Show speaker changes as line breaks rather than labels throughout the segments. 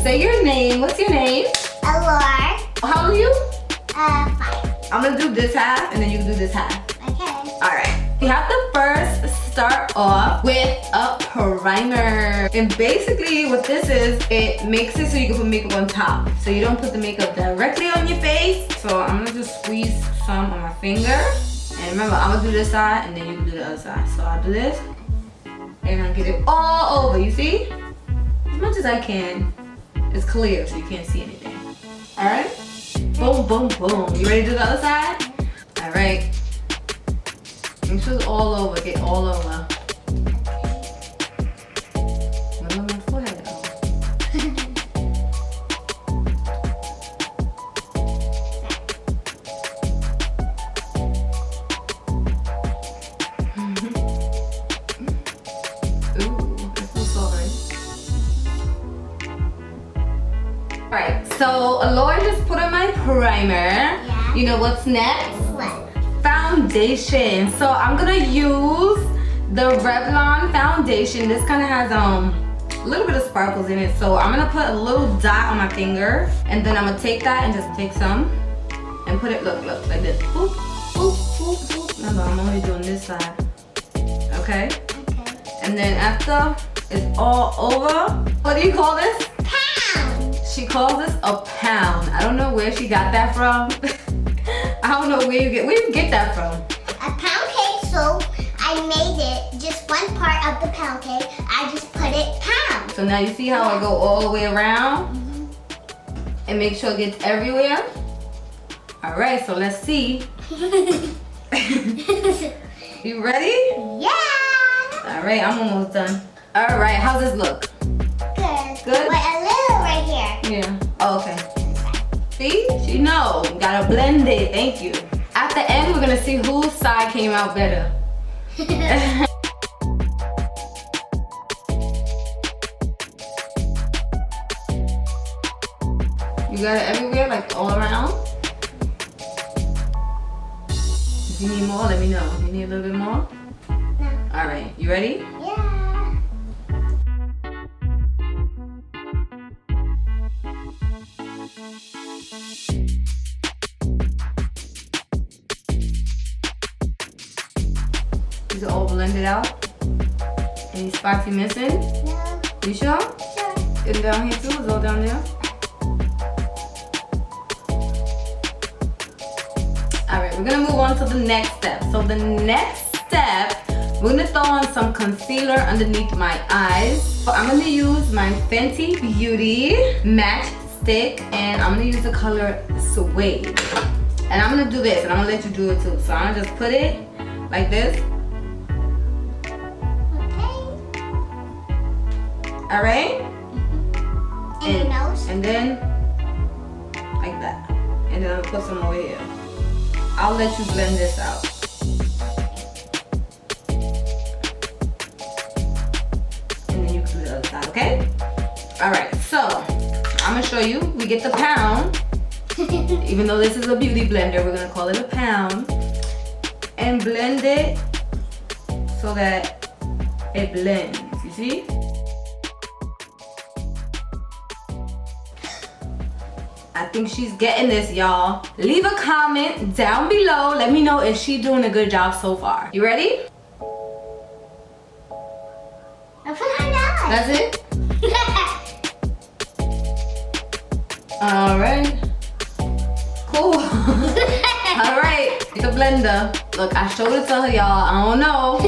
say your name. What's your name?
Allure.
How old are you?
5.
I'm gonna do this half and then you can do this half.
Okay.
Alright. We have to first start off with a primer. And basically what this is, it makes it so you can put makeup on top. So you don't put the makeup directly on your face. So I'm gonna just squeeze some on my finger. And remember, I'm gonna do this side and then you can do the other side. So I'll do this and I'll get it all over, you see? As much as I can. It's clear so you can't see anything. Alright? Boom, boom, boom. You ready to do the other side? Alright. Make sure it's all over. Get all over. What on my forehead? Ooh, I feel so good. Alright, so Allure just put on my primer.
Yeah.
You know what's next?
What?
Foundation. So I'm gonna use the Revlon foundation. This kind of has a little bit of sparkles in it. So I'm gonna put a little dot on my finger and then I'm gonna take that and just take some and put it, look, like this. Boop, boop, boop, boop. Remember, I'm only doing this side. Okay?
Okay.
And then after it's all over, what do you call this?
Pound.
She calls this a pound. I don't know where she got that from. I don't know where you get that from.
A pound cake, so I made it just one part of the pound cake. I just put it pound.
So now you see how I go all the way around and make sure it gets everywhere. All right, so let's see. You ready?
Yeah.
All right, I'm almost done. All right, how's this look?
Good.
Good?
Wait, a little right here.
Yeah. Oh, okay. See? She know. You gotta blend it. Thank you. At the end, we're gonna see whose side came out better. You got it everywhere, like all around? If you need more, let me know. You need a little bit more?
No.
All right, you ready?
Yeah.
Is it all blended out? Any spots you missing?
No.
You sure?
Sure.
And down here too? Is all down there? Alright, we're gonna move on to the next step. So the next step, we're gonna throw on some concealer underneath my eyes. So I'm gonna use my Fenty Beauty Match Stick and I'm gonna use the color Suede. And I'm gonna do this and I'm gonna let you do it too. So I'm gonna just put it like this.
Okay.
Alright?
And your nose.
And then like that. And then I'll put some over here. I'll let you blend this out. And then you can do the other side, okay? Alright, so I'm gonna show you. We get the pound. Even though this is a beauty blender, we're gonna call it a pound. And blend it so that it blends, you see? I think she's getting this, y'all. Leave a comment down below. Let me know if she's doing a good job so far. You ready?
I put her nose.
That's it? All right. Cool. All right. It's a blender. Look, I showed it to her, y'all. I don't know.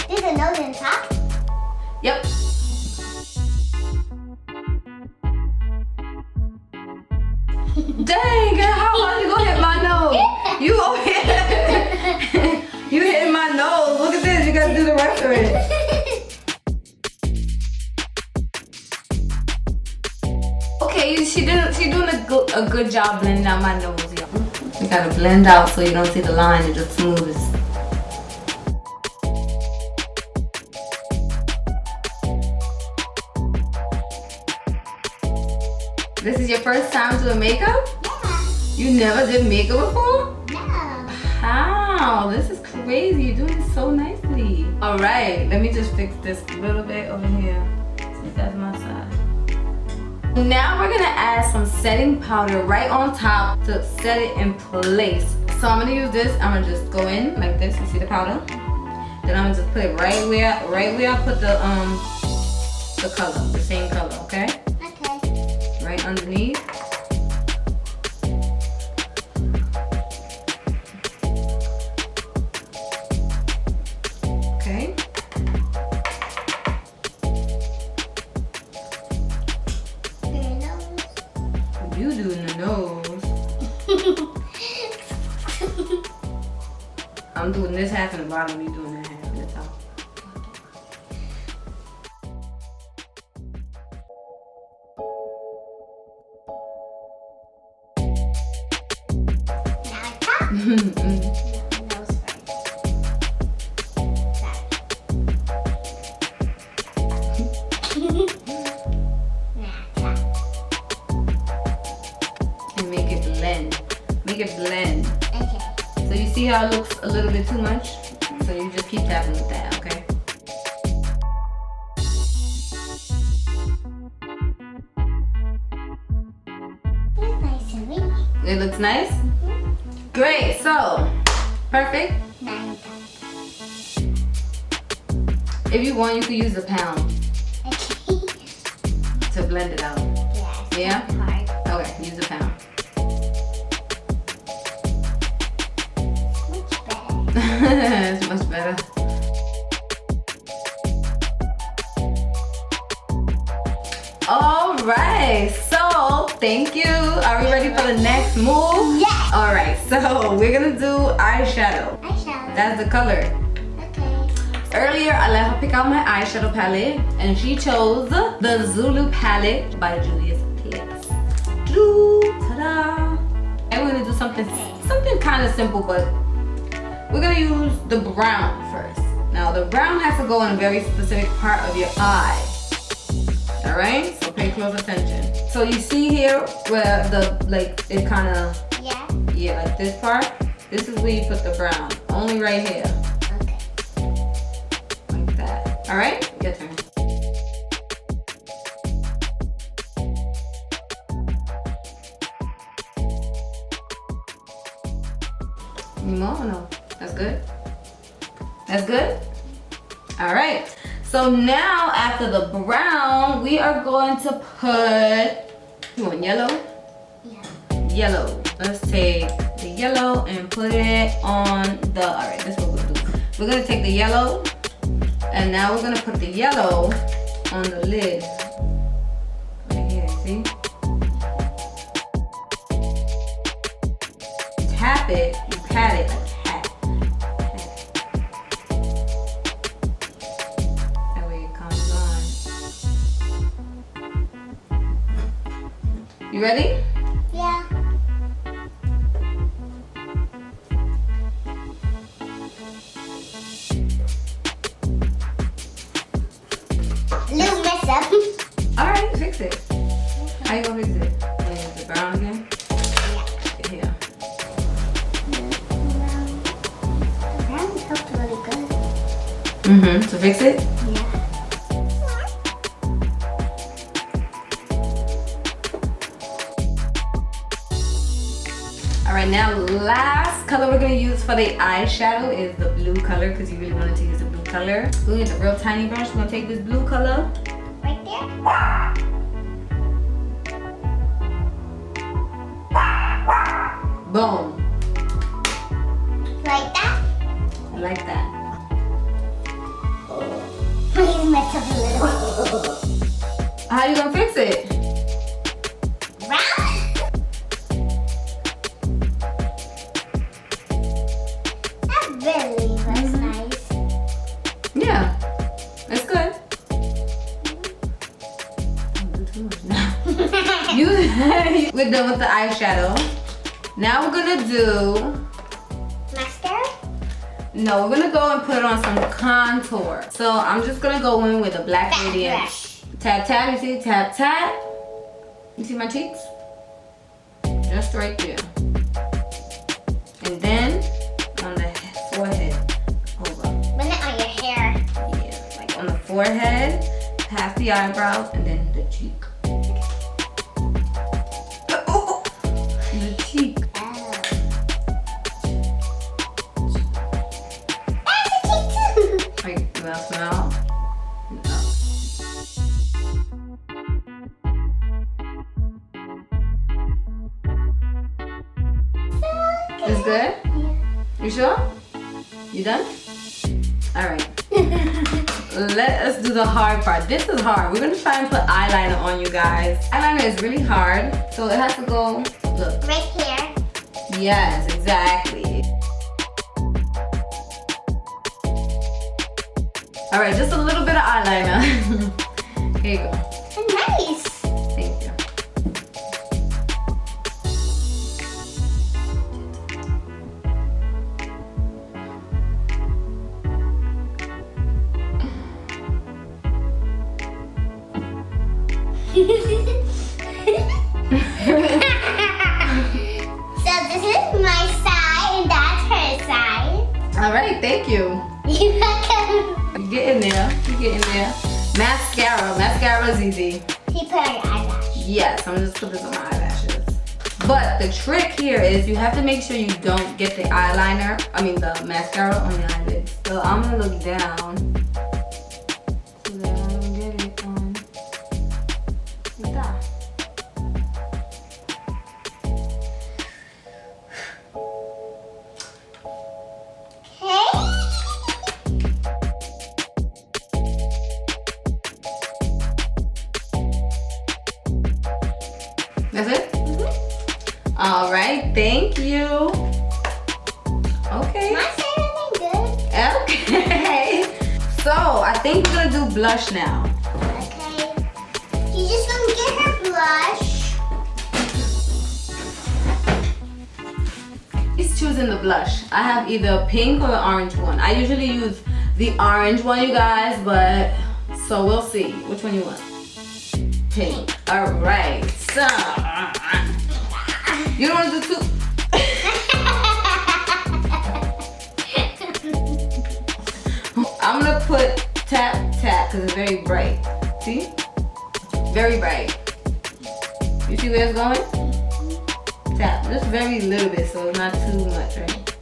There's a nose in top.
Yep. Dang, girl, how hard you gonna hit my nose? You over here. You hitting my nose. Look at this. You gotta do the rest of it. Okay, she doing a good job blending out my nose, y'all. You gotta blend out so you don't see the line. It just smooths. This is your first time doing makeup?
Yeah.
You never did makeup before?
No.
How? Wow, this is crazy. You're doing it so nicely. All right, let me just fix this little bit over here. See, that's my side. Now we're gonna add some setting powder right on top to set it in place. So I'm gonna use this. I'm gonna just go in like this. You see the powder? Then I'm gonna just put it right where I put the color, the same color. Okay?
Okay.
Right underneath. Okay. You do in the nose. I'm doing this half in the bottom, you doing that half in the top.
Now top. Nose first.
And make it blend. Make it blend.
Okay.
So you see how it looks a little bit too much? So you just keep tapping with that, okay?
It's nice and wringy.
It looks nice? Great, so, perfect.
Now
If you want, you could use a pound
okay.
to blend it out.
Yes.
Yeah?
Hard.
Okay, use a pound.
Much better.
It's much better. All right, so thank you. Are we ready for the next move?
Yes.
All right, so we're gonna do eyeshadow.
Eyeshadow.
That's the color.
Okay.
Earlier, I let her pick out my eyeshadow palette, and she chose the Zulu palette by Julius Place. Ta-da! And we're gonna do something kind of simple, but we're gonna use the brown first. Now, the brown has to go in a very specific part of your eye. All right, so pay close attention. So you see here where it kind of,
Yeah.
like this part. This is where you put the brown. Only right here,
Okay.
like that. All right, your turn. Any more or no? That's good? That's good? All right. So now after the brown, we are going to put, you want yellow?
Yeah.
Yellow. Let's take the yellow and put it on the, all right, this is what we're gonna do. We're gonna take the yellow, and now we're gonna put the yellow on the lid. Right here, see? Tap it, you pat it, like tap. That way it comes on. You ready?
Yeah. Little mess up.
All right, fix it. How you gonna fix it? Use the brown again?
Yeah.
Here.
Brown helped really good.
Mm-hmm. To fix it?
Yeah.
All right, now last color we're gonna use for the eyeshadow is the blue color because you really wanted to use the blue color. We're gonna use a real tiny brush. We're gonna take this blue color.
Right there.
Boom.
Like that.
Like that.
Please mess up a little.
How you gonna fix it?
Brown. That really looks nice.
Yeah, it's good. Don't do too much now. We're done with the eyeshadow. Now we're gonna do,
Mascara?
no, we're gonna go and put on some contour. So I'm just gonna go in with a black
Fat
gradient.
brush.
Tap, tap, you see, tap, tap. You see my cheeks? Just right there. And then on the forehead, past the eyebrows, and then the cheek. Oh, the cheek. Like, you wanna smell? No. It's good? You sure? You done? Alright. Let us do the hard part. This is hard. We're gonna try and put eyeliner on you guys. Eyeliner is really hard, so it has to go, look.
Right here.
Yes, exactly. Alright, just a little bit of eyeliner. Here you go.
Nice.
Thank you.
So this is my side and that's her side.
Alright, thank you.
You're welcome.
You get in there. You get in there. Mascara. Mascara is easy.
He put on your eyelash.
Yes, I'm just put this on my eyelashes. But the trick here is you have to make sure you don't get the eyeliner, the mascara on the eyelids. So I'm gonna look down so that I don't get it on the top. That's it? Mm-hmm. All right, thank you. Okay.
My side looking good.
Okay. So I think we're gonna do blush now.
Okay. You just gonna get her blush.
He's choosing the blush. I have either a pink or the orange one. I usually use the orange one, you guys, but so we'll see. Which one you want? Pink. All right. So you don't want to do two. I'm gonna put tap tap because it's very bright. See? Very bright. You see where it's going? Tap. Just very little bit, so not too much, right?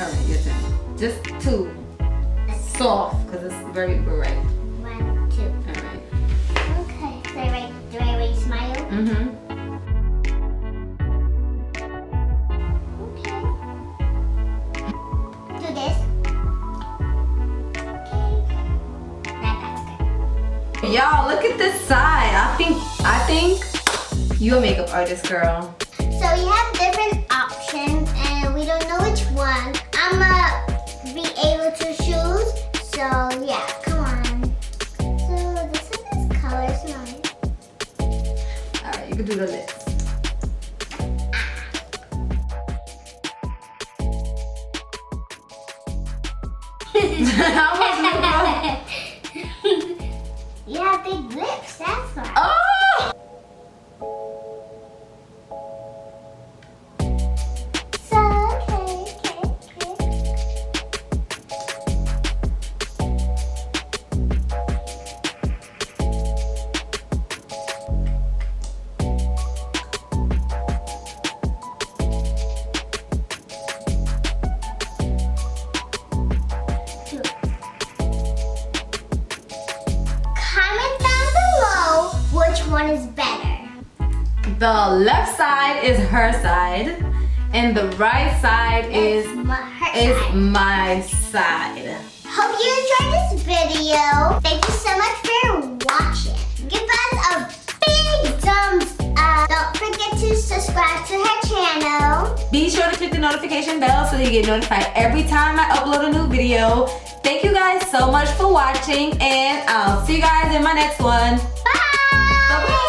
Alright, your turn. Just two. Soft, because it's very bright.
1, 2.
Alright.
Okay. Do I already smile?
Mm-hmm.
Okay. Do this. Okay. That's good.
Y'all, look at this side. I think you're a makeup artist, girl.
So we have different options and we don't know which one. I'ma be able to choose. So yeah, come on. So this is this color, smile.
Alright, you can do the lips. How much lip?
You have big lips, that's why.
Oh!
So, okay. Comment down below which one is better.
The left side is her side, and the right side is
Her side.
my side.
Hope you enjoyed this video. Thank you so much for watching. Give us a big thumbs up. Don't forget to subscribe to her channel.
Be sure to click the notification bell so you get notified every time I upload a new video. Thank you guys so much for watching, and I'll see you guys in my next one.
Bye!
Bye-bye.